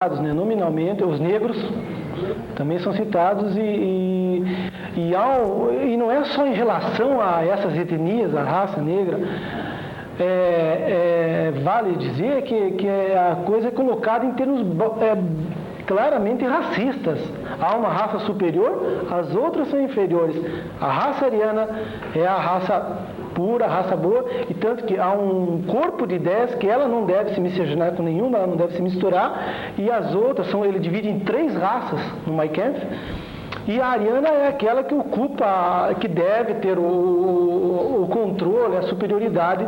né, nominalmente, os negros também são citados e não é só em relação a essas etnias, a raça negra, vale dizer que a coisa é colocada em termos claramente racistas. Há uma raça superior, as outras são inferiores. A raça ariana é a raça pura, a raça boa, e tanto que há um corpo de ideias que ela não deve se miscigenar com nenhuma, ela não deve se misturar, e as outras ele divide em 3 raças no Mein Kampf, e a ariana é aquela que ocupa, que deve ter o controle, a superioridade.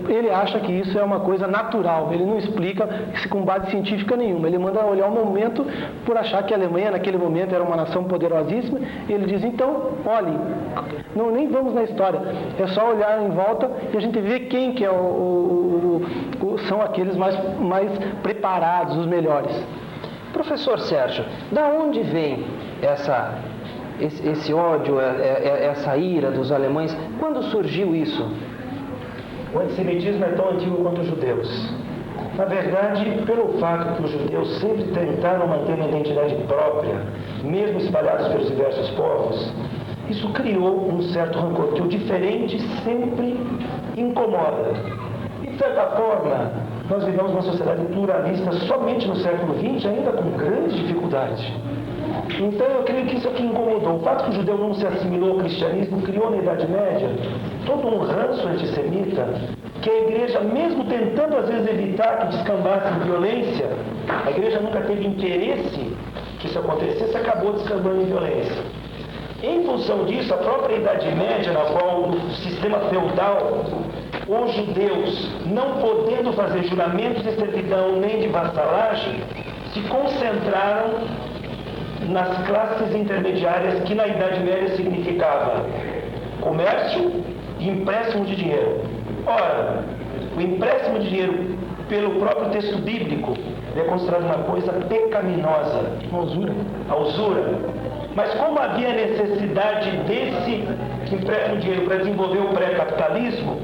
Ele acha que isso é uma coisa natural, ele não explica isso com base científica nenhuma. Ele manda olhar o momento, por achar que a Alemanha naquele momento era uma nação poderosíssima. Ele diz, então, olhe, nem vamos na história, é só olhar em volta e a gente vê quem que são aqueles mais preparados, os melhores. Professor Sérgio, da onde vem esse ódio, essa ira dos alemães? Quando surgiu isso? O antissemitismo é tão antigo quanto os judeus. Na verdade, pelo fato que os judeus sempre tentaram manter uma identidade própria, mesmo espalhados pelos diversos povos, isso criou um certo rancor, porque o diferente sempre incomoda. E, de certa forma, nós vivemos uma sociedade pluralista somente no século XX, ainda com grandes dificuldades. Então eu creio que isso aqui incomodou. O fato que o judeu não se assimilou ao cristianismo criou na Idade Média todo um ranço antissemita, que a igreja, mesmo tentando às vezes evitar que descambasse em violência, a igreja nunca teve interesse que isso acontecesse, acabou descambando em violência. Em função disso, a própria Idade Média, na qual no sistema feudal, os judeus, não podendo fazer juramentos de servidão nem de vassalagem, se concentraram nas classes intermediárias, que na Idade Média significava comércio e empréstimo de dinheiro. Ora, o empréstimo de dinheiro, pelo próprio texto bíblico, é considerado uma coisa pecaminosa. A usura. Mas como havia necessidade desse empréstimo de dinheiro para desenvolver o pré-capitalismo,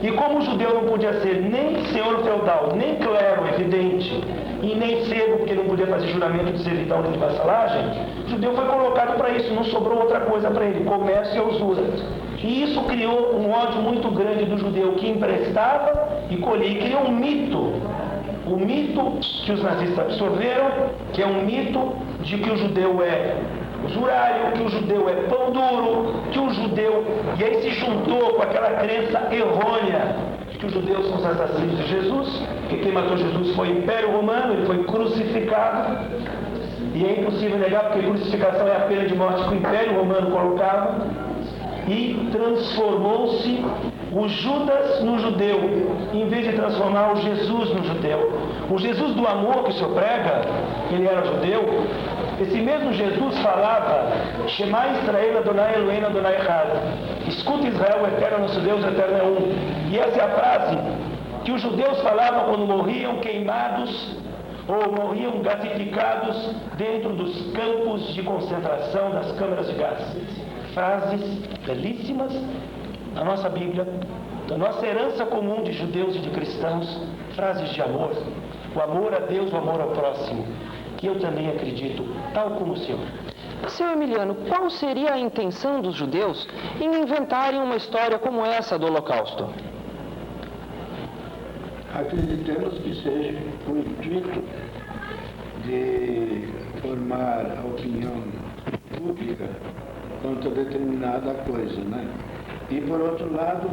e como o judeu não podia ser nem senhor feudal, nem clero evidente, e nem cego, porque não podia fazer juramento de servidão nem de vassalagem, o judeu foi colocado para isso, não sobrou outra coisa para ele, comércio e usura. E isso criou um ódio muito grande do judeu que emprestava e colhia, e criou um mito. O mito que os nazistas absorveram, que é um mito de que o judeu é usurário, que o judeu é pão duro, que o judeu... E aí se juntou com aquela crença errônea que os judeus são os assassinos de Jesus, que quem matou Jesus foi o Império Romano, ele foi crucificado, e é impossível negar, porque crucificação é a pena de morte que o Império Romano colocava, e transformou-se o Judas no judeu, em vez de transformar o Jesus no judeu. O Jesus do amor que o senhor prega, ele era judeu. Esse mesmo Jesus falava, Shema Israel Adonai Eloheinu Adonai Echad. Escuta Israel, o eterno nosso Deus, o eterno é um. E essa é a frase que os judeus falavam quando morriam queimados ou morriam gasificados dentro dos campos de concentração das câmaras de gás. Frases belíssimas da nossa Bíblia, da nossa herança comum de judeus e de cristãos, frases de amor, o amor a Deus, o amor ao próximo, que eu também acredito, tal como o senhor. Seu Emiliano, qual seria a intenção dos judeus em inventarem uma história como essa do Holocausto? Acreditamos que seja o intuito de formar a opinião pública contra determinada coisa, né? E, por outro lado,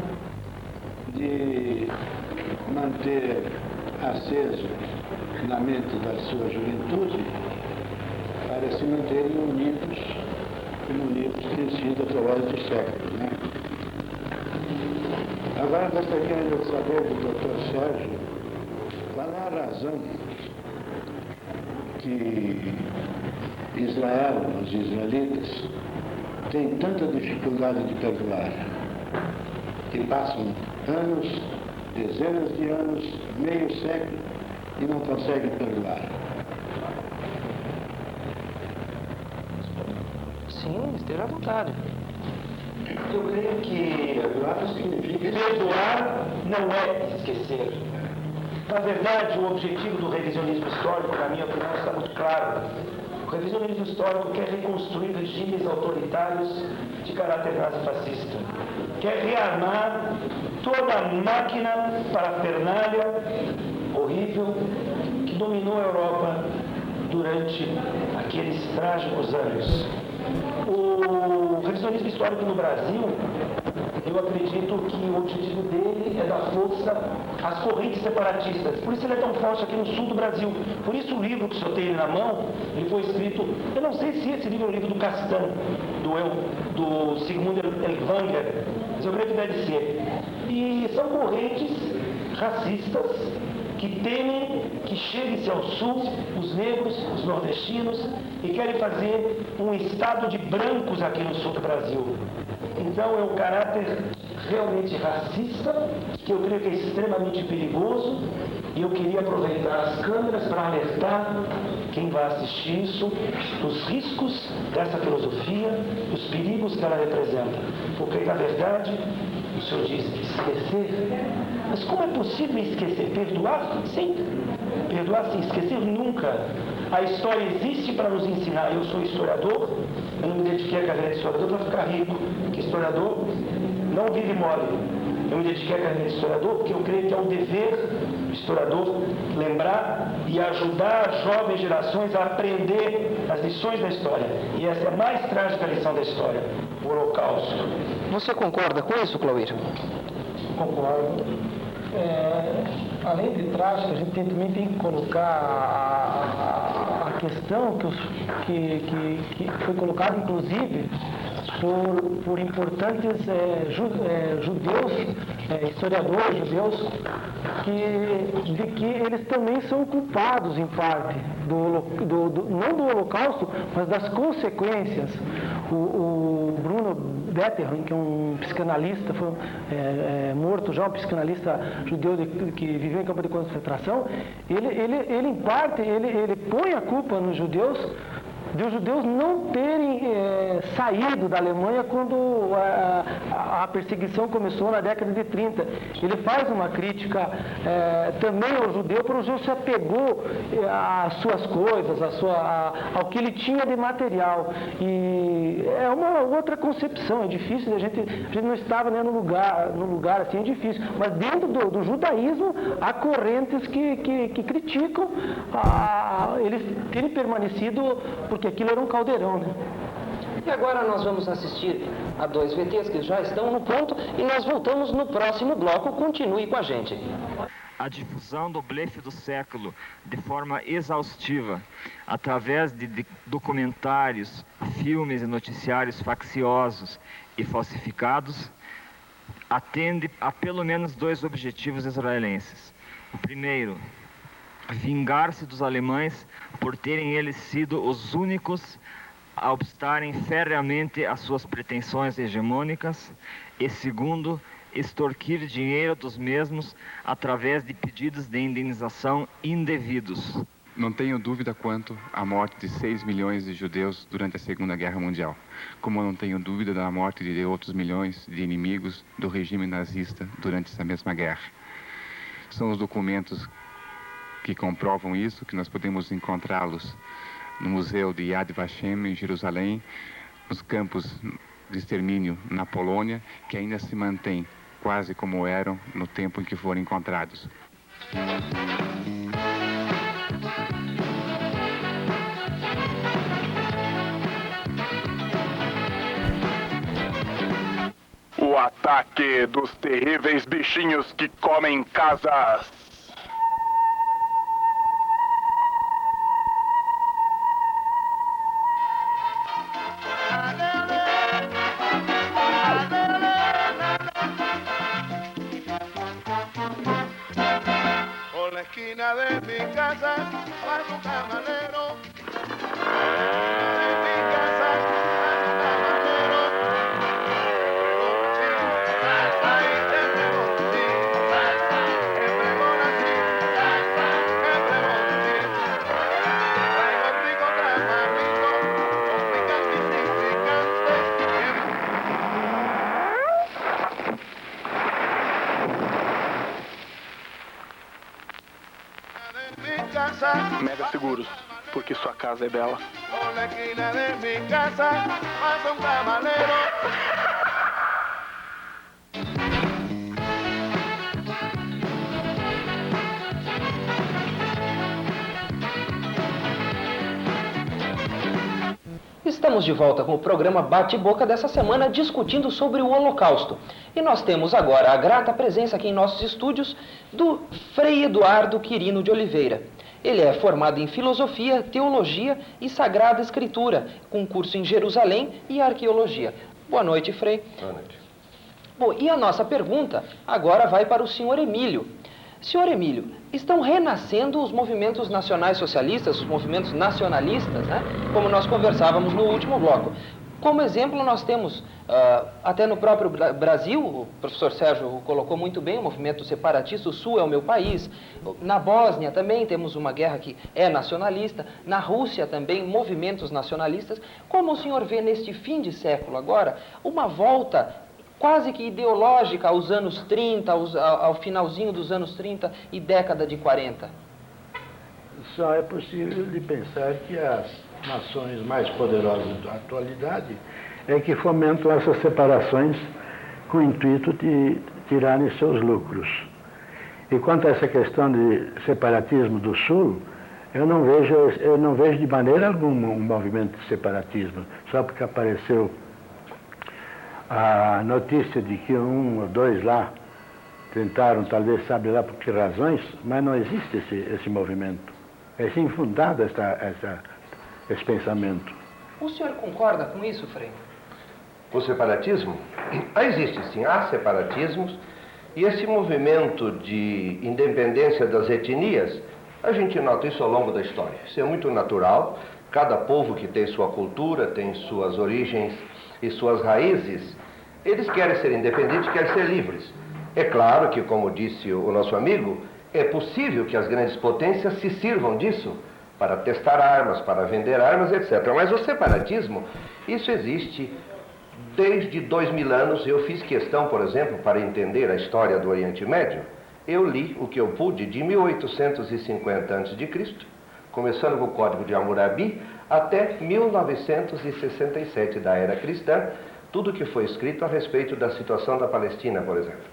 de manter aceso na mente da sua juventude para se manterem unidos têm sido através dos séculos, né? Agora gostaria de saber do Dr. Sérgio qual é a razão que Israel, os israelitas, têm tanta dificuldade de perdoar, que passam anos, dezenas de anos, meio século, e não conseguem perdoar. Sim, esteja à vontade. Eu creio que perdoar significa perdoar não é esquecer. Na verdade, o objetivo do revisionismo histórico, na minha opinião, está muito claro. O revisionismo histórico quer reconstruir regimes autoritários de caráter nazifascista. Quer rearmar toda a máquina parafernália horrível que dominou a Europa durante aqueles trágicos anos. O revisionismo histórico no Brasil, eu acredito que o objetivo dele é dar força às correntes separatistas. Por isso ele é tão forte aqui no sul do Brasil. Por isso o livro que o senhor tem na mão, ele foi escrito, eu não sei se esse livro é o livro do Castan, do Sigmund Elvanger, mas eu creio que deve ser. E são correntes racistas que temem que chegue-se ao sul os negros, os nordestinos, e querem fazer um estado de brancos aqui no sul do Brasil. Então é um caráter realmente racista, que eu creio que é extremamente perigoso, e eu queria aproveitar as câmeras para alertar quem vai assistir isso dos riscos dessa filosofia, dos perigos que ela representa. Porque, na verdade, o senhor diz esquecer, mas como é possível esquecer? Perdoar? Sim. Perdoar sim, esquecer nunca. A história existe para nos ensinar. Eu sou historiador, eu não me dediquei à carreira de historiador para ficar rico, porque historiador não vive mole. Eu me dediquei à carreira de historiador porque eu creio que é um dever do historiador lembrar e ajudar as jovens gerações a aprender as lições da história. E essa é a mais trágica lição da história, o Holocausto. Você concorda com isso, Cloir? Concordo. Além de trágico, a gente também tem que colocar a questão que foi colocada, inclusive, por importantes judeus, historiadores judeus, de que eles também são culpados, em parte, não do Holocausto, mas das consequências. O Bruno Bettelheim, que é um psicanalista, foi morto já, um psicanalista judeu que viveu em campo de concentração, ele em parte, ele põe a culpa nos judeus, de os judeus não terem saído da Alemanha quando a perseguição começou na década de 30. Ele faz uma crítica também ao judeu, porque o judeu se apegou às suas coisas, ao que ele tinha de material. E é uma outra concepção, é difícil, a gente não estava no lugar assim, é difícil. Mas dentro do judaísmo, há correntes que criticam eles terem permanecido, porque aquilo era um caldeirão, né? E agora nós vamos assistir a 2 VTs que já estão no ponto e nós voltamos no próximo bloco. Continue com a gente. A difusão do blefe do século de forma exaustiva, através de documentários, filmes e noticiários facciosos e falsificados, atende a pelo menos 2 objetivos israelenses. O primeiro, vingar-se dos alemães por terem eles sido os únicos a obstarem ferreamente às suas pretensões hegemônicas, e segundo, extorquir dinheiro dos mesmos através de pedidos de indenização indevidos. Não tenho dúvida quanto à morte de 6 milhões de judeus durante a Segunda Guerra Mundial, como eu não tenho dúvida da morte de outros milhões de inimigos do regime nazista durante essa mesma guerra. São os documentos que comprovam isso, que nós podemos encontrá-los no Museu de Yad Vashem, em Jerusalém, nos campos de extermínio na Polônia, que ainda se mantém quase como eram no tempo em que foram encontrados. O ataque dos terríveis bichinhos que comem casas. Por la esquina de mi casa pasa un camarero. En mi casa pasa un camarero. Ahí te pregunté, que pregona así, que pregunté. Traigo rico camarito, con picante y sin picante. Guarda Seguros, porque sua casa é bela. Por la esquina de mi casa pasa un camarero. Estamos de volta com o programa Bate-Boca dessa semana, discutindo sobre o Holocausto. E nós temos agora a grata presença aqui em nossos estúdios do Frei Eduardo Quirino de Oliveira. Ele é formado em Filosofia, Teologia e Sagrada Escritura, com curso em Jerusalém e Arqueologia. Boa noite, Frei. Boa noite. Bom, e a nossa pergunta agora vai para o senhor Emílio. Senhor Emílio, estão renascendo os movimentos nacionais socialistas, os movimentos nacionalistas, né? Como nós conversávamos no último bloco. Como exemplo, nós temos, até no próprio Brasil, o professor Sérgio colocou muito bem, o movimento separatista, o Sul é o meu país. Na Bósnia também temos uma guerra que é nacionalista. Na Rússia também, movimentos nacionalistas. Como o senhor vê neste fim de século agora, uma volta quase que ideológica aos anos 30, ao finalzinho dos anos 30 e década de 40? Só é possível de pensar que as nações mais poderosas da atualidade é que fomentam essas separações com o intuito de tirarem seus lucros. E quanto a essa questão de separatismo do Sul, eu não vejo de maneira alguma um movimento de separatismo, só porque apareceu a notícia de que um ou dois lá tentaram, talvez sabe lá por que razões, mas não existe esse movimento. É infundado esse pensamento. O senhor concorda com isso, Frei? O separatismo? Existe sim, há separatismos, e esse movimento de independência das etnias, a gente nota isso ao longo da história. Isso é muito natural. Cada povo que tem sua cultura, tem suas origens e suas raízes, eles querem ser independentes, querem ser livres. É claro que, como disse o nosso amigo, é possível que as grandes potências se sirvam disso para testar armas, para vender armas, etc. Mas o separatismo, isso existe desde 2000 anos. Eu fiz questão, por exemplo, para entender a história do Oriente Médio, eu li o que eu pude de 1850 a.C., começando com o Código de Hammurabi, até 1967 da era cristã, tudo que foi escrito a respeito da situação da Palestina, por exemplo.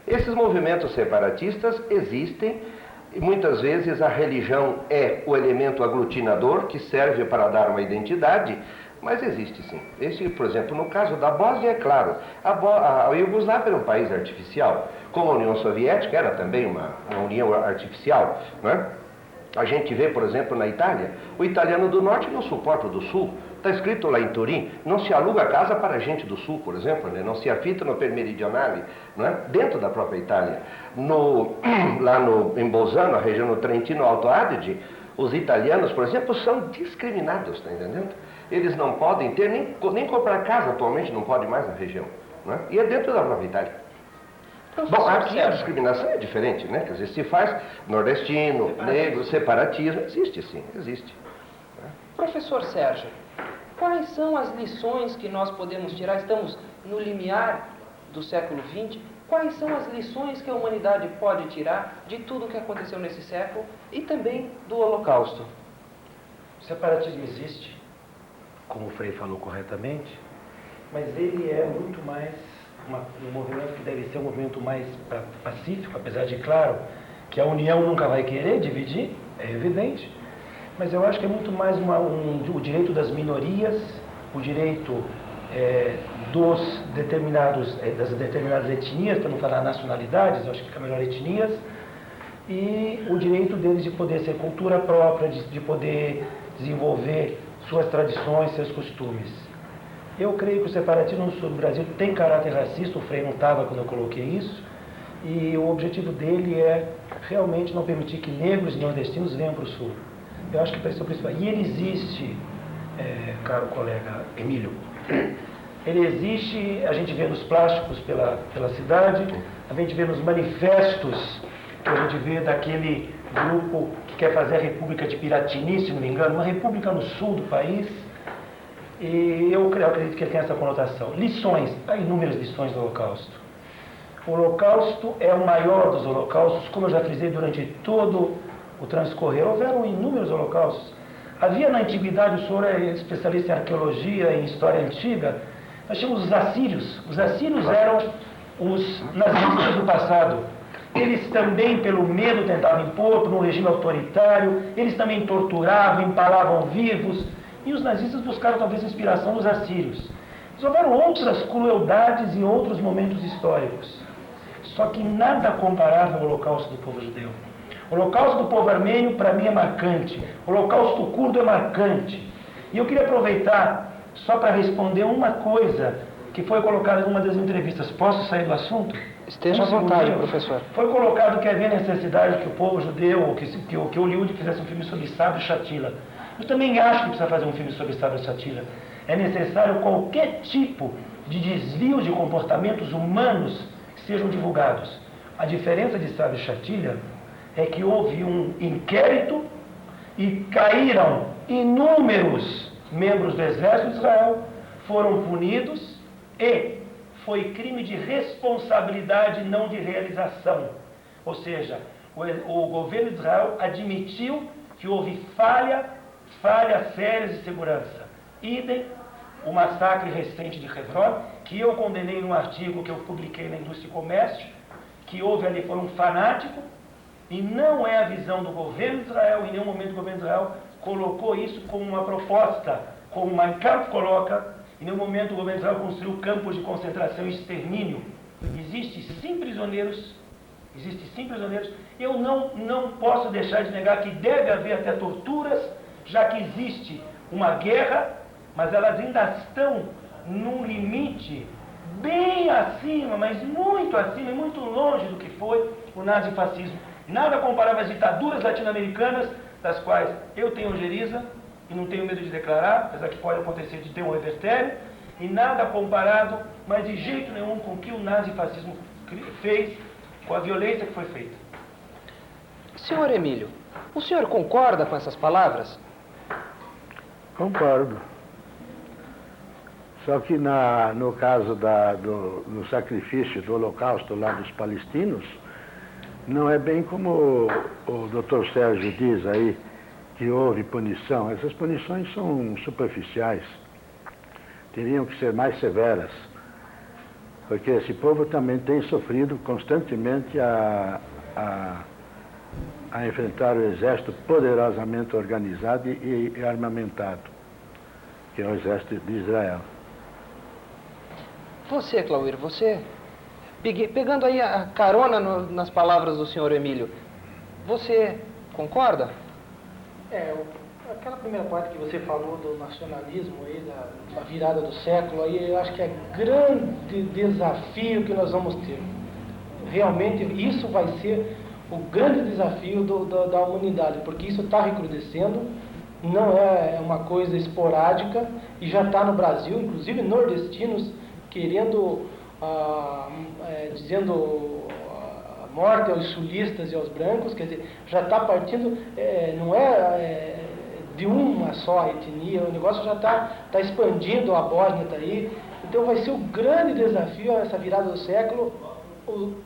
Esses movimentos separatistas existem, e muitas vezes a religião é o elemento aglutinador que serve para dar uma identidade, mas existe sim. Esse, por exemplo, no caso da Bósnia, é claro, a Iugoslávia era um país artificial, como a União Soviética era também uma união artificial, não é? A gente vê, por exemplo, na Itália, o italiano do norte não suporta o do sul. Está escrito lá em Turim, não se aluga casa para a gente do sul, por exemplo, né? Não se afita no Meridionale, não é? Dentro da própria Itália. Em Bolzano, a região do Trentino Alto Adige, os italianos, por exemplo, são discriminados, está entendendo? Eles não podem ter, nem comprar casa atualmente, não pode mais na região, não é? E é dentro da própria Itália. Bom, aqui a discriminação é diferente, né? Quer dizer, se faz nordestino, negro, separatismo, existe sim, existe. Professor Sérgio, quais são as lições que nós podemos tirar? Estamos no limiar do século XX. Quais são as lições que a humanidade pode tirar de tudo o que aconteceu nesse século e também do Holocausto? O separatismo existe, como o Frei falou corretamente, mas ele é muito mais um movimento que deve ser um movimento mais pacífico, apesar de, claro, que a União nunca vai querer dividir, é evidente, mas eu acho que é muito mais o direito das minorias, o direito das determinadas etnias, para não falar nacionalidades, eu acho que fica melhor etnias, e o direito deles de poder ser cultura própria, de poder desenvolver suas tradições, seus costumes. Eu creio que o separatismo no sul do Brasil tem caráter racista, o Frei não estava quando eu coloquei isso, e o objetivo dele é realmente não permitir que negros e nordestinos venham para o sul. Eu acho que esse é o principal. E ele existe, caro colega Emílio, ele existe, a gente vê nos plásticos pela cidade, a gente vê nos manifestos que a gente vê daquele grupo que quer fazer a República de Piratini, se não me engano, uma república no sul do país. E eu acredito que ele tem essa conotação. Lições, há inúmeras lições do Holocausto. O Holocausto é o maior dos holocaustos, como eu já frisei durante todo o transcorrer, houveram inúmeros holocaustos. Havia na antiguidade, o senhor é especialista em arqueologia, em história antiga, nós tínhamos os assírios. Os assírios eram os nazistas do passado. Eles também, pelo medo, tentavam impor, por um regime autoritário, eles também torturavam, empalavam vivos, e os nazistas buscaram talvez inspiração nos assírios. Mas houveram outras crueldades em outros momentos históricos. Só que nada comparável ao holocausto do povo judeu. O holocausto do povo armênio, para mim, é marcante. O holocausto curdo é marcante. E eu queria aproveitar só para responder uma coisa que foi colocada em uma das entrevistas. Posso sair do assunto? Esteja à vontade, professor. Foi colocado que havia necessidade que o povo judeu, ou que Hollywood fizesse um filme sobre Sabra e Shatila. Eu também acho que precisa fazer um filme sobre Sabra e Shatila. É necessário qualquer tipo de desvio de comportamentos humanos que sejam divulgados. A diferença de Sabra e Shatila é que houve um inquérito e caíram inúmeros membros do exército de Israel, foram punidos e foi crime de responsabilidade, não de realização. Ou seja, o governo de Israel admitiu que houve falhas sérias de segurança. Idem o massacre recente de Hebron, que eu condenei num artigo que eu publiquei na Indústria e Comércio, que houve ali, foi um fanático, e não é a visão do governo de Israel, em nenhum momento o governo de Israel colocou isso como uma proposta, como Mein Kampf coloca. Em nenhum momento o governo de Israel construiu campos de concentração e extermínio. Existem sim prisioneiros, Eu não posso deixar de negar que deve haver até torturas, já que existe uma guerra, mas elas ainda estão num limite bem acima, mas muito acima e muito longe do que foi o nazifascismo. Nada comparável às ditaduras latino-americanas, das quais eu tenho ojeriza e não tenho medo de declarar, apesar que pode acontecer de ter um revertério, e nada comparado, mas de jeito nenhum, com o que o nazifascismo fez, com a violência que foi feita. Senhor Emílio, o senhor concorda com essas palavras? Concordo. Só que no caso do sacrifício do holocausto lá dos palestinos, não é bem como o Dr. Sérgio diz aí, que houve punição. Essas punições são superficiais. Teriam que ser mais severas. Porque esse povo também tem sofrido constantemente a enfrentar o exército poderosamente organizado e armamentado, que é o exército de Israel. Você, Clauir, pegando aí a carona nas palavras do senhor Emílio, você concorda? Aquela primeira parte que você falou do nacionalismo aí, da virada do século, aí eu acho que é grande desafio que nós vamos ter. Realmente isso vai ser o grande desafio da humanidade, porque isso está recrudescendo, não é uma coisa esporádica, e já está no Brasil, inclusive nordestinos querendo, dizendo a morte aos sulistas e aos brancos, quer dizer, já está partindo, não é de uma só etnia, o negócio já está expandindo, a Bósnia está aí, então vai ser o grande desafio essa virada do século,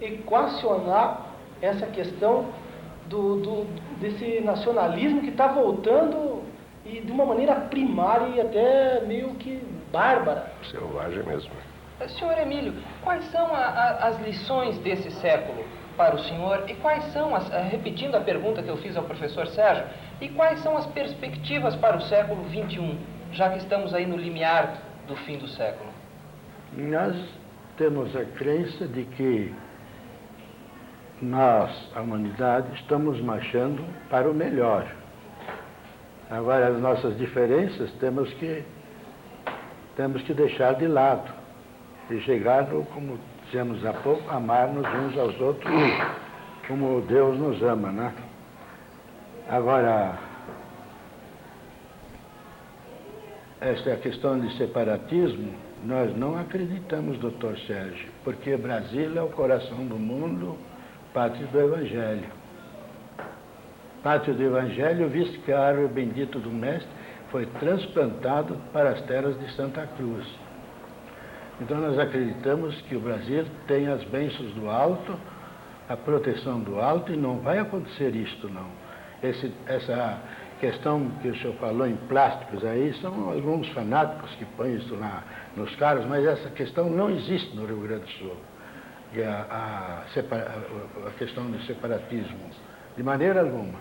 equacionar essa questão desse nacionalismo que está voltando e de uma maneira primária e até meio que bárbara. Selvagem mesmo. Senhor Emílio, quais são as lições desse século para o senhor e quais são, repetindo a pergunta que eu fiz ao professor Sérgio, e quais são as perspectivas para o século XXI, já que estamos aí no limiar do fim do século? Nós temos a crença de que nós, a humanidade, estamos marchando para o melhor. Agora, as nossas diferenças temos que deixar de lado e chegar, como dizemos há pouco, amar-nos uns aos outros como Deus nos ama, né? Agora, esta é a questão de separatismo. Nós não acreditamos, doutor Sérgio, porque Brasília é o coração do mundo, pátria do Evangelho. Pátria do Evangelho, visto que a árvore bendita do Mestre foi transplantado para as terras de Santa Cruz. Então nós acreditamos que o Brasil tem as bênçãos do alto, a proteção do alto, e não vai acontecer isto, não. essa questão que o senhor falou em plásticos aí, são alguns fanáticos que põem isso nos carros, mas essa questão não existe no Rio Grande do Sul. E a questão do separatismo, de maneira alguma.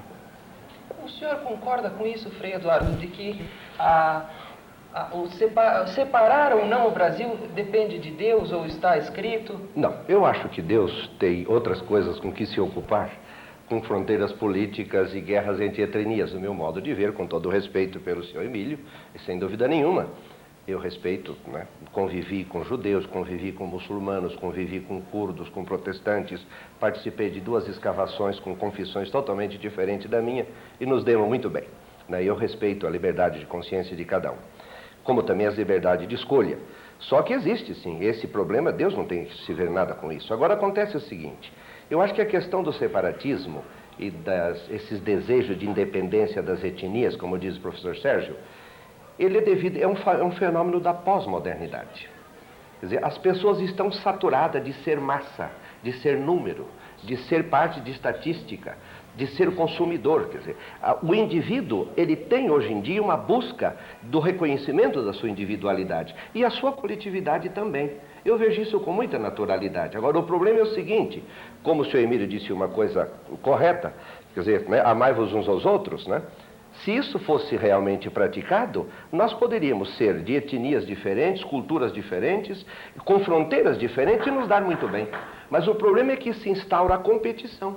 O senhor concorda com isso, Frei Eduardo, de que separar ou não o Brasil depende de Deus ou está escrito? Não, eu acho que Deus tem outras coisas com que se ocupar, com fronteiras políticas e guerras entre etnias, no meu modo de ver, com todo o respeito pelo senhor Emílio, e sem dúvida nenhuma. Eu respeito, né? Convivi com judeus, convivi com muçulmanos, convivi com curdos, com protestantes, participei de 2 escavações com confissões totalmente diferentes da minha e nos demos muito bem. Né? Eu respeito a liberdade de consciência de cada um, como também as liberdades de escolha. Só que existe, sim, esse problema, Deus não tem que se ver nada com isso. Agora acontece o seguinte, eu acho que a questão do separatismo e esses desejos de independência das etnias, como diz o professor Sérgio, ele é um fenômeno da pós-modernidade. Quer dizer, as pessoas estão saturadas de ser massa, de ser número, de ser parte de estatística, de ser consumidor. Quer dizer, o indivíduo, ele tem hoje em dia uma busca do reconhecimento da sua individualidade e a sua coletividade também. Eu vejo isso com muita naturalidade. Agora, o problema é o seguinte, como o senhor Emílio disse uma coisa correta, quer dizer, né, amai-vos uns aos outros, né? Se isso fosse realmente praticado, nós poderíamos ser de etnias diferentes, culturas diferentes, com fronteiras diferentes e nos dar muito bem. Mas o problema é que se instaura a competição.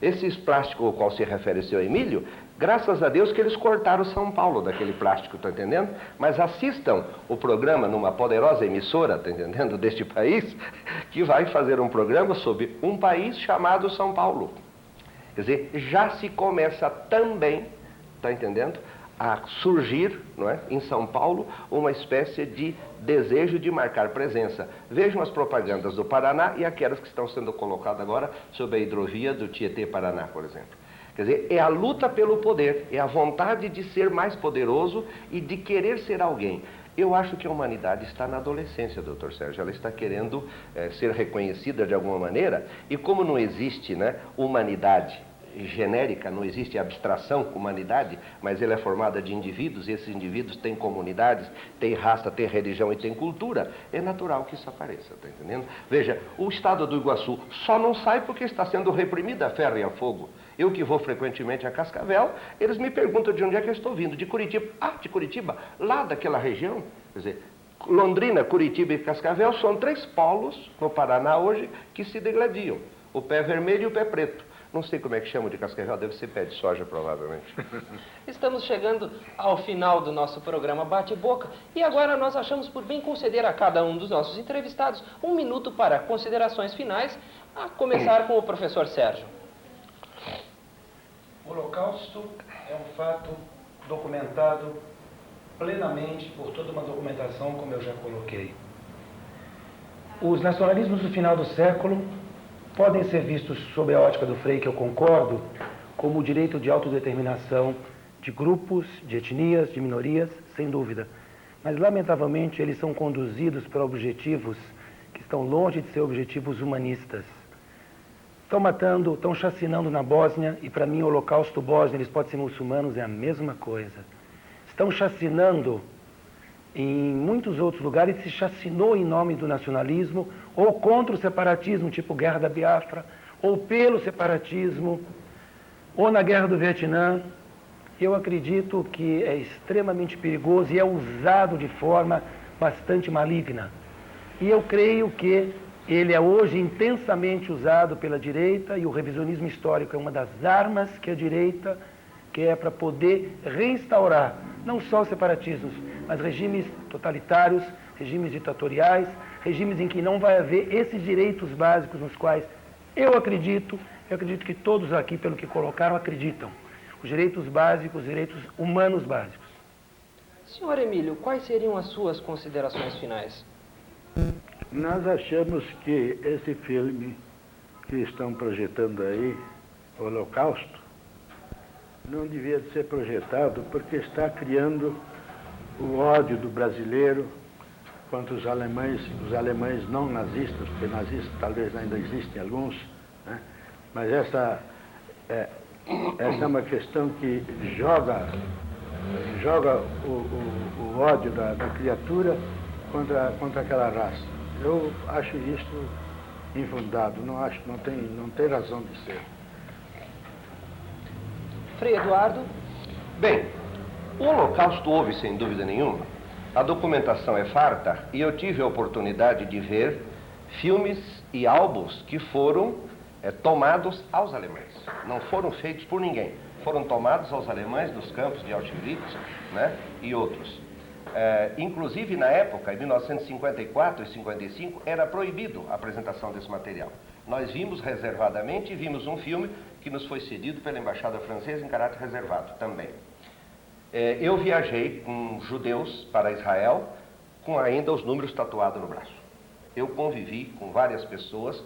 Esses plásticos ao qual se refere o senhor Emílio, graças a Deus que eles cortaram São Paulo daquele plástico, tá entendendo? Mas assistam o programa numa poderosa emissora, tá entendendo, deste país, que vai fazer um programa sobre um país chamado São Paulo. Quer dizer, já se começa também, está entendendo? A surgir, não é, em São Paulo, uma espécie de desejo de marcar presença. Vejam as propagandas do Paraná e aquelas que estão sendo colocadas agora sobre a hidrovia do Tietê-Paraná, por exemplo. Quer dizer, é a luta pelo poder, é a vontade de ser mais poderoso e de querer ser alguém. Eu acho que a humanidade está na adolescência, doutor Sérgio. Ela está querendo ser reconhecida de alguma maneira e como não existe, né, humanidade genérica, não existe abstração, humanidade, mas ela é formada de indivíduos, e esses indivíduos têm comunidades, têm raça, têm religião e têm cultura, é natural que isso apareça, tá entendendo? Veja, o estado do Iguaçu só não sai porque está sendo reprimida a ferro e a fogo. Eu que vou frequentemente a Cascavel, eles me perguntam de onde é que eu estou vindo, de Curitiba. Ah, de Curitiba? Lá daquela região? Quer dizer, Londrina, Curitiba e Cascavel são 3 polos no Paraná hoje que se degladiam, o pé vermelho e o pé preto. Não sei como é que chama de Cascavel, deve ser pé de soja, provavelmente. Estamos chegando ao final do nosso programa Bate-Boca e agora nós achamos por bem conceder a cada um dos nossos entrevistados 1 minuto para considerações finais, a começar com o professor Sérgio. O Holocausto é um fato documentado plenamente por toda uma documentação, como eu já coloquei. Os nacionalismos do final do século podem ser vistos sob a ótica do Frei, que eu concordo, como o direito de autodeterminação de grupos, de etnias, de minorias, sem dúvida. Mas, lamentavelmente, eles são conduzidos para objetivos que estão longe de ser objetivos humanistas. Estão matando, estão chacinando na Bósnia, e para mim o Holocausto bósnio, eles podem ser muçulmanos, é a mesma coisa. Estão chacinando em muitos outros lugares, se chacinou em nome do nacionalismo, ou contra o separatismo, tipo Guerra da Biafra, ou pelo separatismo, ou na Guerra do Vietnã. Eu acredito que é extremamente perigoso e é usado de forma bastante maligna. E eu creio que ele é hoje intensamente usado pela direita, e o revisionismo histórico é uma das armas que a direita quer para poder reinstaurar não só os separatismos, mas regimes totalitários, regimes ditatoriais, regimes em que não vai haver esses direitos básicos nos quais eu acredito que todos aqui, pelo que colocaram, acreditam. Os direitos básicos, os direitos humanos básicos. Senhor Emílio, quais seriam as suas considerações finais? Nós achamos que esse filme que estão projetando aí, o Holocausto, não devia ser projetado porque está criando o ódio do brasileiro contra os alemães não nazistas, porque nazistas talvez ainda existem alguns, né? Mas essa é uma questão que joga o ódio da criatura contra aquela raça. Eu acho isso infundado, não tem razão de ser. Frei Eduardo? Bem, o Holocausto houve sem dúvida nenhuma. A documentação é farta e eu tive a oportunidade de ver filmes e álbuns que foram tomados aos alemães. Não foram feitos por ninguém. Foram tomados aos alemães dos campos de Auschwitz, né, e outros. Inclusive, na época, em 1954 e 55, era proibido a apresentação desse material. Nós vimos reservadamente e vimos um filme que nos foi cedido pela Embaixada Francesa em caráter reservado também. Eu viajei com judeus para Israel com ainda os números tatuados no braço. Eu convivi com várias pessoas